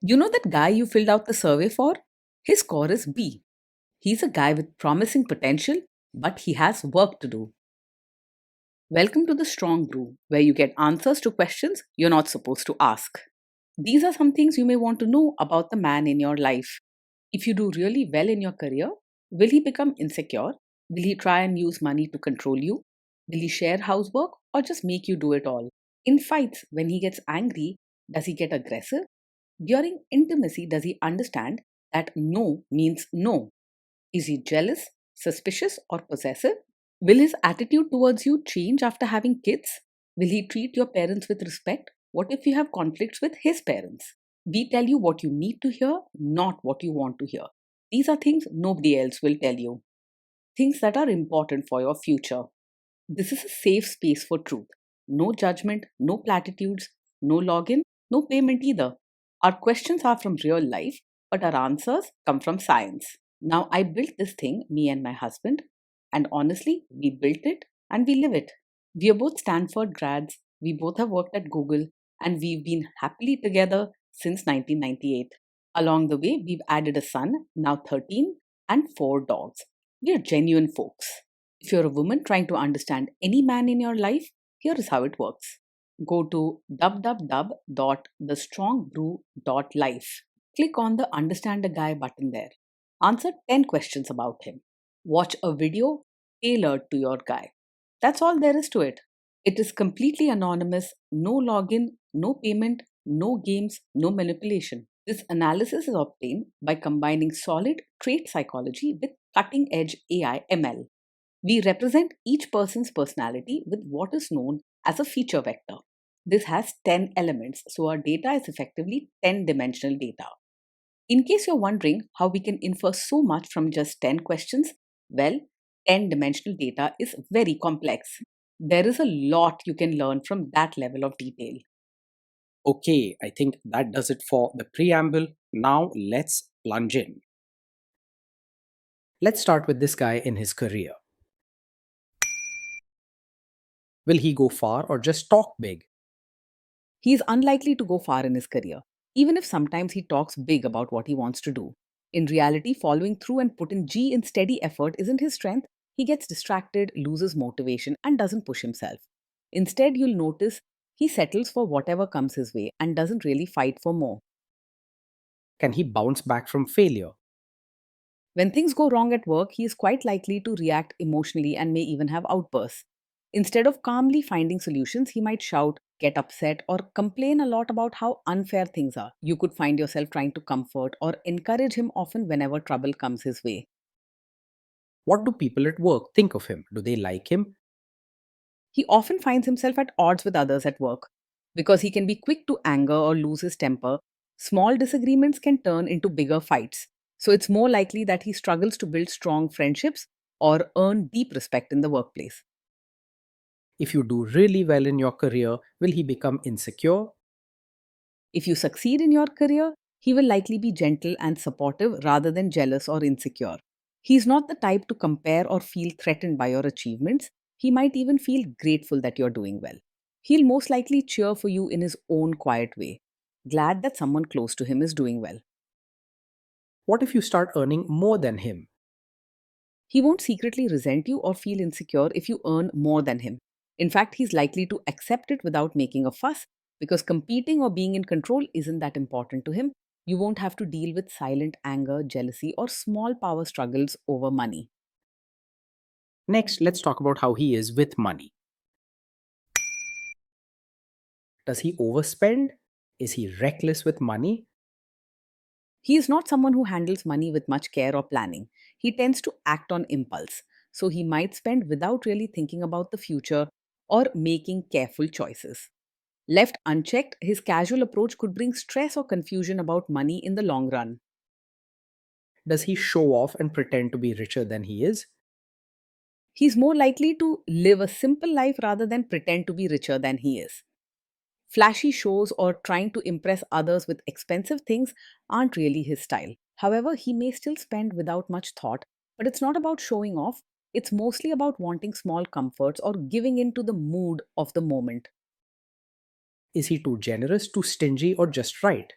You know that guy you filled out the survey for? His score is B. He's a guy with promising potential, but he has work to do. Welcome to the Strong Brew, where you get answers to questions you're not supposed to ask. These are some things you may want to know about the man in your life. If you do really well in your career, will he become insecure? Will he try and use money to control you? Will he share housework or just make you do it all? In fights, when he gets angry, does he get aggressive? During intimacy, does he understand that no means no? Is he jealous, suspicious, or possessive? Will his attitude towards you change after having kids? Will he treat your parents with respect? What if you have conflicts with his parents? We tell you what you need to hear, not what you want to hear. These are things nobody else will tell you, things that are important for your future. This is a safe space for truth. No judgment, no platitudes, no login, no payment either. Our questions are from real life, but our answers come from science. Now, I built this thing, me and my husband, and honestly, we built it and we live it. We are both Stanford grads, we both have worked at Google, and we've been happily together since 1998. Along the way, we've added a son, now 13, and 4 dogs. We are genuine folks. If you're a woman trying to understand any man in your life, here is how it works. Go to www.thestrongbrew.life. Click on the Understand a Guy button there. Answer 10 questions about him. Watch a video tailored to your guy. That's all there is to it. It is completely anonymous, no login, no payment, no games, no manipulation. This analysis is obtained by combining solid trait psychology with cutting edge AI ML. We represent each person's personality with what is known as a feature vector. This has 10 elements, so our data is effectively 10 dimensional data. In case you're wondering how we can infer so much from just 10 questions, well, 10 dimensional data is very complex. There is a lot you can learn from that level of detail. Okay, I think that does it for the preamble. Now let's plunge in. Let's start with this guy in his career. Will he go far or just talk big? He is unlikely to go far in his career, even if sometimes he talks big about what he wants to do. In reality, following through and put in G in steady effort isn't his strength. He gets distracted, loses motivation, and doesn't push himself. Instead, you'll notice he settles for whatever comes his way and doesn't really fight for more. Can he bounce back from failure? When things go wrong at work, he is quite likely to react emotionally and may even have outbursts. Instead of calmly finding solutions, he might shout, get upset, or complain a lot about how unfair things are. You could find yourself trying to comfort or encourage him often whenever trouble comes his way. What do people at work think of him? Do they like him? He often finds himself at odds with others at work. Because he can be quick to anger or lose his temper, small disagreements can turn into bigger fights. So it's more likely that he struggles to build strong friendships or earn deep respect in the workplace. If you do really well in your career, will he become insecure? If you succeed in your career, he will likely be gentle and supportive rather than jealous or insecure. He's not the type to compare or feel threatened by your achievements. He might even feel grateful that you're doing well. He'll most likely cheer for you in his own quiet way, glad that someone close to him is doing well. What if you start earning more than him? He won't secretly resent you or feel insecure if you earn more than him. In fact, he's likely to accept it without making a fuss because competing or being in control isn't that important to him. You won't have to deal with silent anger, jealousy, or small power struggles over money. Next, let's talk about how he is with money. Does he overspend? Is he reckless with money? He is not someone who handles money with much care or planning. He tends to act on impulse, so he might spend without really thinking about the future or making careful choices. Left unchecked, his casual approach could bring stress or confusion about money in the long run. Does he show off and pretend to be richer than he is? He's more likely to live a simple life rather than pretend to be richer than he is. Flashy shows or trying to impress others with expensive things aren't really his style. However, he may still spend without much thought, but it's not about showing off. It's mostly about wanting small comforts or giving in to the mood of the moment. Is he too generous, too stingy, or just right?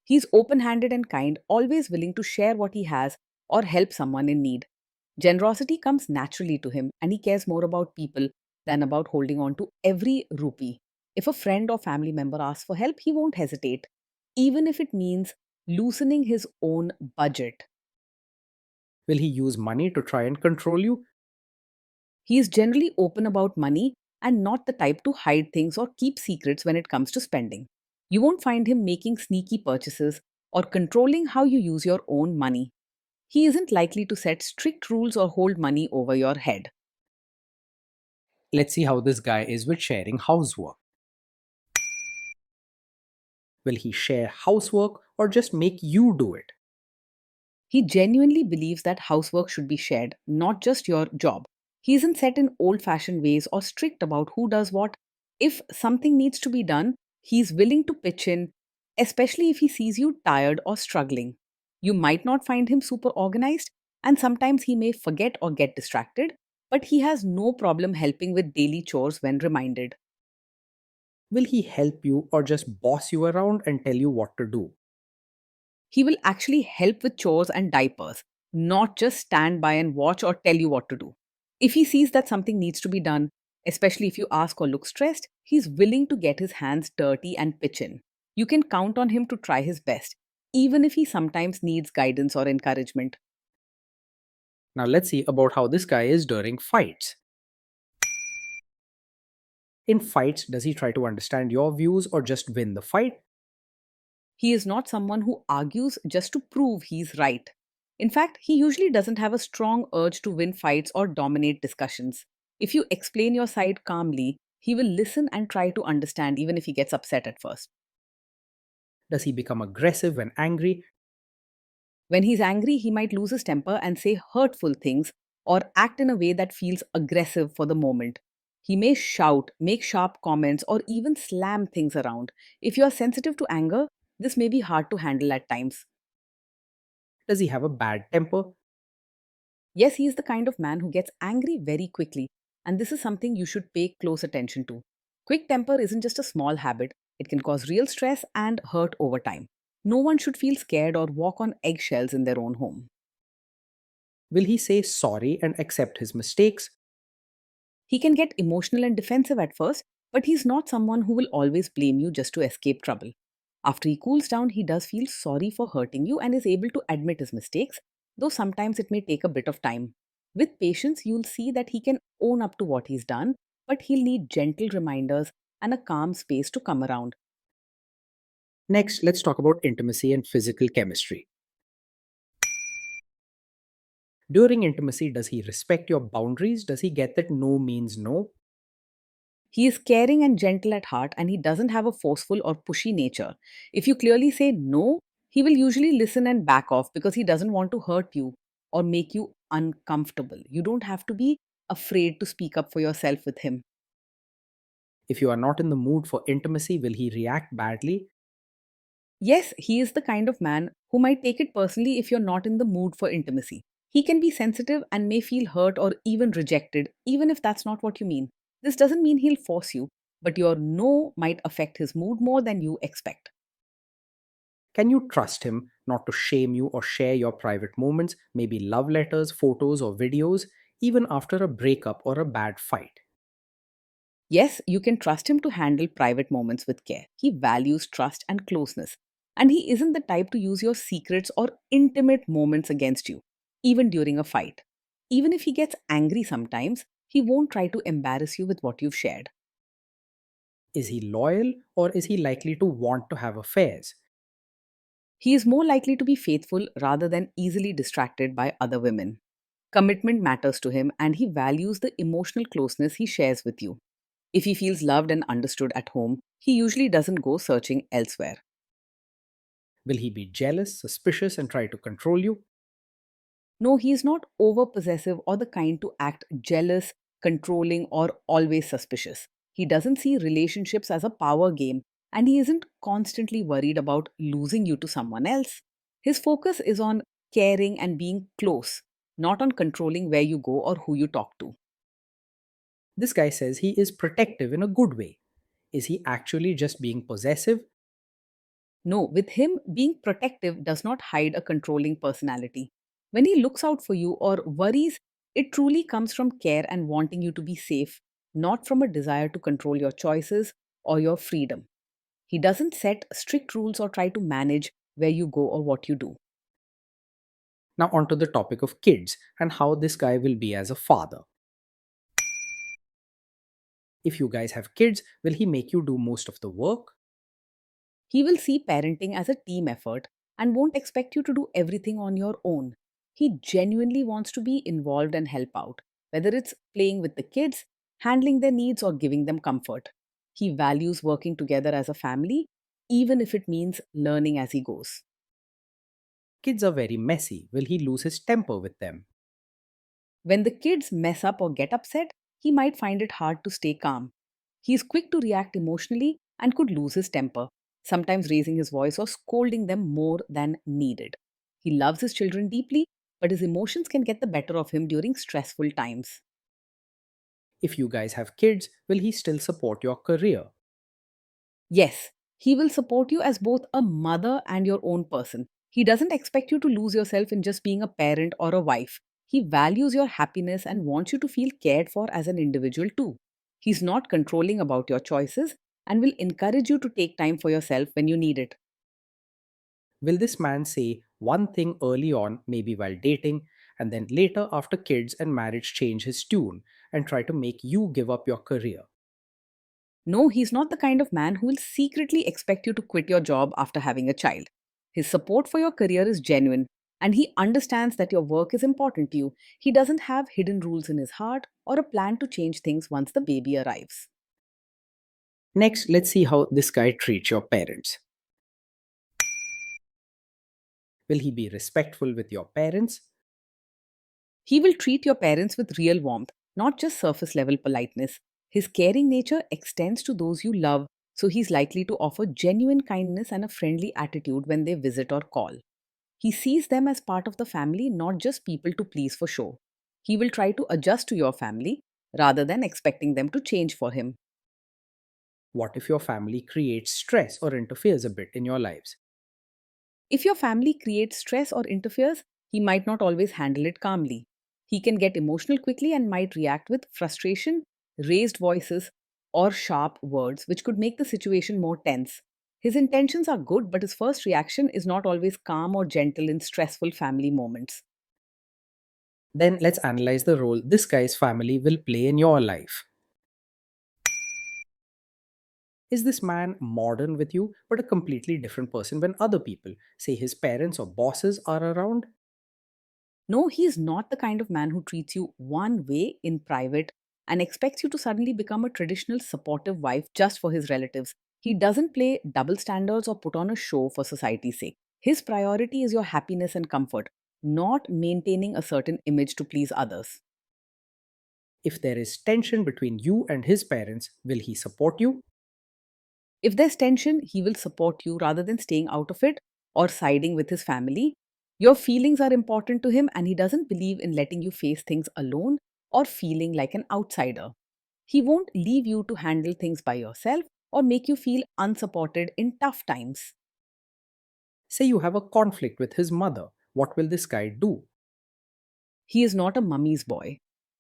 He's open handed and kind, always willing to share what he has or help someone in need. Generosity comes naturally to him, and he cares more about people than about holding on to every rupee. If a friend or family member asks for help, he won't hesitate, even if it means loosening his own budget. Will he use money to try and control you? He is generally open about money and not the type to hide things or keep secrets when it comes to spending. You won't find him making sneaky purchases or controlling how you use your own money. He isn't likely to set strict rules or hold money over your head. Let's see how this guy is with sharing housework. Will he share housework or just make you do it? He genuinely believes that housework should be shared, not just your job. He isn't set in old fashioned ways or strict about who does what. If something needs to be done, he's willing to pitch in, especially if he sees you tired or struggling. You might not find him super organized, and sometimes he may forget or get distracted, but he has no problem helping with daily chores when reminded. Will he help you or just boss you around and tell you what to do? He will actually help with chores and diapers, not just stand by and watch or tell you what to do. If he sees that something needs to be done, especially if you ask or look stressed, he's willing to get his hands dirty and pitch in. You can count on him to try his best, even if he sometimes needs guidance or encouragement. Now let's see about how this guy is during fights. In fights, does he try to understand your views or just win the fight? He is not someone who argues just to prove he's right. In fact, he usually doesn't have a strong urge to win fights or dominate discussions. If you explain your side calmly, he will listen and try to understand even if he gets upset at first. Does he become aggressive when angry? When he's angry, he might lose his temper and say hurtful things or act in a way that feels aggressive for the moment. He may shout, make sharp comments, or even slam things around. If you are sensitive to anger, this may be hard to handle at times. Does he have a bad temper? Yes, he is the kind of man who gets angry very quickly, and this is something you should pay close attention to. Quick temper isn't just a small habit, it can cause real stress and hurt over time. No one should feel scared or walk on eggshells in their own home. Will he say sorry and accept his mistakes? He can get emotional and defensive at first, but he's not someone who will always blame you just to escape trouble. After he cools down, he does feel sorry for hurting you and is able to admit his mistakes, though sometimes it may take a bit of time. With patience, you'll see that he can own up to what he's done, but he'll need gentle reminders and a calm space to come around. Next, let's talk about intimacy and physical chemistry. During intimacy, does he respect your boundaries? Does he get that no means no? He is caring and gentle at heart, and he doesn't have a forceful or pushy nature. If you clearly say no, he will usually listen and back off because he doesn't want to hurt you or make you uncomfortable. You don't have to be afraid to speak up for yourself with him. If you are not in the mood for intimacy, will he react badly? Yes, he is the kind of man who might take it personally if you're not in the mood for intimacy. He can be sensitive and may feel hurt or even rejected, even if that's not what you mean. This doesn't mean he'll force you, but your no might affect his mood more than you expect. Can you trust him not to shame you or share your private moments, maybe love letters, photos, or videos, even after a breakup or a bad fight? Yes, you can trust him to handle private moments with care. He values trust and closeness, and he isn't the type to use your secrets or intimate moments against you, even during a fight. Even if he gets angry sometimes, he won't try to embarrass you with what you've shared. Is he loyal or is he likely to want to have affairs? He is more likely to be faithful rather than easily distracted by other women. Commitment matters to him, and he values the emotional closeness he shares with you. If he feels loved and understood at home, he usually doesn't go searching elsewhere. Will he be jealous, suspicious, and try to control you? No, he is not over possessive or the kind to act jealous, controlling, or always suspicious. He doesn't see relationships as a power game, and he isn't constantly worried about losing you to someone else. His focus is on caring and being close, not on controlling where you go or who you talk to. This guy says he is protective in a good way. Is he actually just being possessive? No, with him, being protective does not hide a controlling personality. When he looks out for you or worries, it truly comes from care and wanting you to be safe, not from a desire to control your choices or your freedom. He doesn't set strict rules or try to manage where you go or what you do. Now, onto the topic of kids and how this guy will be as a father. If you guys have kids, will he make you do most of the work? He will see parenting as a team effort and won't expect you to do everything on your own. He genuinely wants to be involved and help out, whether it's playing with the kids, handling their needs, or giving them comfort. He values working together as a family, even if it means learning as he goes. Kids are very messy. Will he lose his temper with them? When the kids mess up or get upset, he might find it hard to stay calm. He is quick to react emotionally and could lose his temper, sometimes raising his voice or scolding them more than needed. He loves his children deeply, but his emotions can get the better of him during stressful times. If you guys have kids, will he still support your career? Yes, he will support you as both a mother and your own person. He doesn't expect you to lose yourself in just being a parent or a wife. He values your happiness and wants you to feel cared for as an individual too. He's not controlling about your choices and will encourage you to take time for yourself when you need it. Will this man say one thing early on, maybe while dating, and then later after kids and marriage change his tune and try to make you give up your career? No, he's not the kind of man who will secretly expect you to quit your job after having a child. His support for your career is genuine, and he understands that your work is important to you. He doesn't have hidden rules in his heart or a plan to change things once the baby arrives. Next, let's see how this guy treats your parents. Will he be respectful with your parents? He will treat your parents with real warmth, not just surface level politeness. His caring nature extends to those you love, so he's likely to offer genuine kindness and a friendly attitude when they visit or call. He sees them as part of the family, not just people to please for show. He will try to adjust to your family rather than expecting them to change for him. What if your family creates stress or interferes a bit in your lives? If your family creates stress or interferes, he might not always handle it calmly. He can get emotional quickly and might react with frustration, raised voices, or sharp words, which could make the situation more tense. His intentions are good, but his first reaction is not always calm or gentle in stressful family moments. Then let's analyze the role this guy's family will play in your life. Is this man modern with you, but a completely different person when other people, say his parents or bosses, are around? No, he's not the kind of man who treats you one way in private and expects you to suddenly become a traditional supportive wife just for his relatives. He doesn't play double standards or put on a show for society's sake. His priority is your happiness and comfort, not maintaining a certain image to please others. If there is tension between you and his parents, will he support you? If there's tension, he will support you rather than staying out of it or siding with his family. Your feelings are important to him, and he doesn't believe in letting you face things alone or feeling like an outsider. He won't leave you to handle things by yourself or make you feel unsupported in tough times. Say you have a conflict with his mother. What will this guy do? He is not a mummy's boy.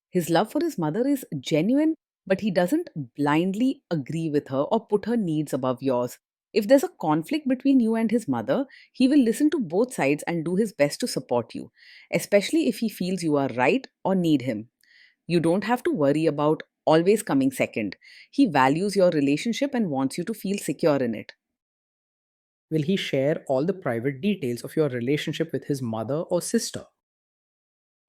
His love for his mother is genuine, but he doesn't blindly agree with her or put her needs above yours. If there's a conflict between you and his mother, he will listen to both sides and do his best to support you, especially if he feels you are right or need him. You don't have to worry about always coming second. He values your relationship and wants you to feel secure in it. Will he share all the private details of your relationship with his mother or sister?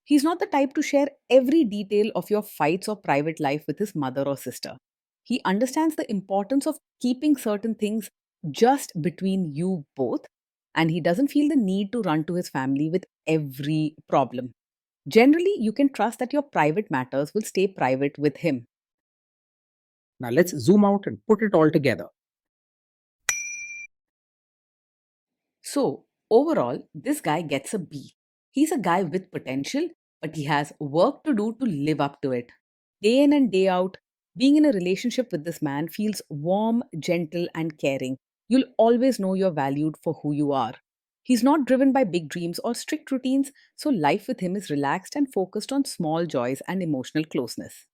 He's not the type to share every detail of your fights or private life with his mother or sister. He understands the importance of keeping certain things just between you both, and he doesn't feel the need to run to his family with every problem. Generally, you can trust that your private matters will stay private with him. Now let's zoom out and put it all together. So, overall, this guy gets a B. He's a guy with potential, but he has work to do to live up to it. Day in and day out, being in a relationship with this man feels warm, gentle, and caring. You'll always know you're valued for who you are. He's not driven by big dreams or strict routines, so life with him is relaxed and focused on small joys and emotional closeness.